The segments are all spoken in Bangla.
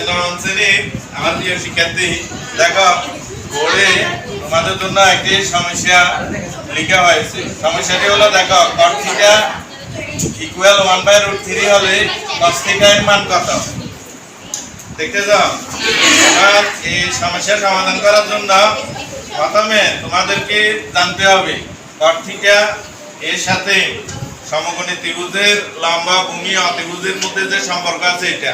নবম শ্রেণীর আমার প্রিয় শিক্ষার্থী, দেখো বোর্ডে তোমাদের জন্য একটি সমস্যা লেখা হয়েছে। সমস্যাটি হলো, দেখো cot θ ইকুয়াল 1/√3 হলে cos θ এর মান কত? দেখতে যাও। আর এই সমস্যার সমাধান করার জন্য প্রথমে তোমাদেরকে জানতে হবে cot θ এর সাথে সমকোণী ত্রিভুজের লম্বা ভূমি অতিভুজের মধ্যে যে সম্পর্ক আছে এটা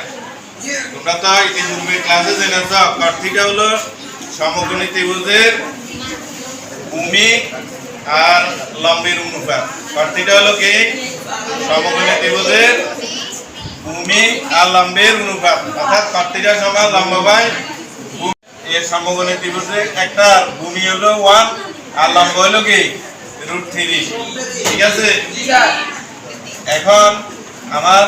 তোমরা তো ইতিপূর্বে ক্লাসে জেনেছ। cot θ হলো সমকোণী ত্রিভুজের ভূমি আর লম্বের অনুপাত। cot θ হলো কি সমকোণী ত্রিভুজের ভূমি আর লম্বের অনুপাত, অর্থাৎ cot θ সমান লম্ব বাই ভূমি। এর সমকোণী ত্রিভুজের একটা ভূমি হলো 1 আর লম্ব হলো কি √3। ঠিক আছে, এখন আমার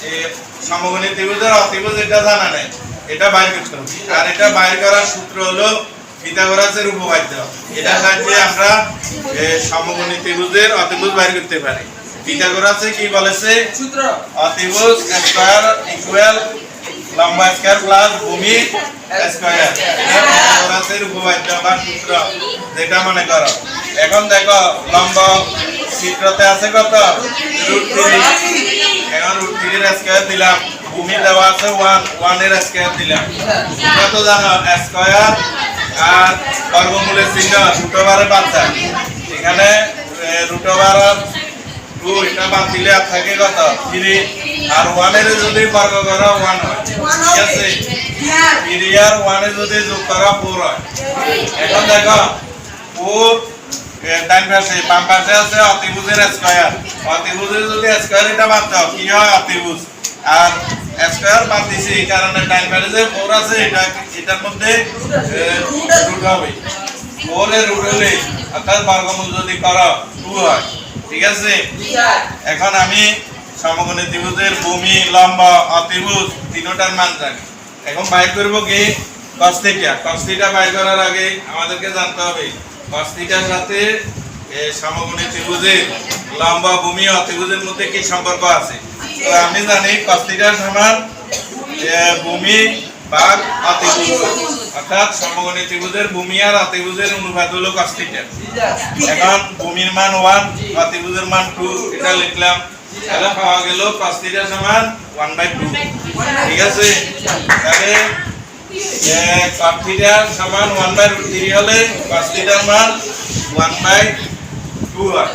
এই সমকোণী ত্রিভুজের অতিভুজ এটা জানা নাই, এটা বাইর করতে হবে। আর এটা বাইর করার সূত্র হলো পিথাগোরাসের উপপাদ্য। এটা সাহায্যে আমরা সমকোণী ত্রিভুজের অতিভুজ বাইর করতে পারি। পিথাগোরাসে কি বলেছে? সূত্র অতিভুজ স্কয়ার ইকুয়াল লম্বা স্কয়ার প্লাস ভূমি স্কয়ার। এটা পিথাগোরাসের উপপাদ্য বা সূত্র, যেটা মনে করো। এখন দেখো লম্ব চিত্রতে আছে কত? √3। এখন √3 এর স্কয়ার দিলাম, ভূমি দেওয়া আছে 1 এর স্কয়ার দিলাম। তোমরা তো জানো স্কয়ার আর বর্গমূলের চিহ্ন √এর বাদ যায়। এখানে √2 এটা বাদ দিলে আর থাকে কত? 3। আর 1 এর যদি বর্গ করো 1 হয়। ঠিক আছে, 3 আর 1 এর যদি যোগ করো 4 হয়। এখন দেখো 4 ডান পাশে, বাম পাশে আছে অতিভুজের স্কয়ার। অতিভুজের যদি স্কয়ার এটা বাদ দাও কি হয়? অতিভুজ। আর স্কয়ার বাদ দিছি এই কারণে ডান পাশে যে 4 আছে এটার মধ্যে রুট হবে। 4 এর রুট হলে অর্থাৎ বর্গমূল যদি করো 2 হয়। ঠিক আছে, এখন আমি সমকোণী ত্রিভুজের ভূমি লম্ব অতিভুজ তিনটার মান জানি। এখন বাইর করব কি cos θ। cos θ বাইর করার আগে আমাদেরকে জানতে হবে cos θ এর সাথে সমকোণী ত্রিভুজের লম্বা ভূমি অতিভুজের মধ্যে কি সম্পর্ক আছে। তো আমি জানি cos θ সমান ভূমি ভাগ অতিভুজ, অর্থাৎ সমকোণী ত্রিভুজের ভূমি আর অতিভুজের অনুপাত হলো cos θ। এখন ভূমির মান 1, অতিভুজের মান 2, এটা লিখলাম। তাহলে পাওয়া গেল cos θ সমান 1/2। ঠিক আছে, তাহলে cot θ সমান 1/√3 হলে cos θ মান 1/2 হয়।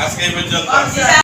আজকে এই পর্যন্ত।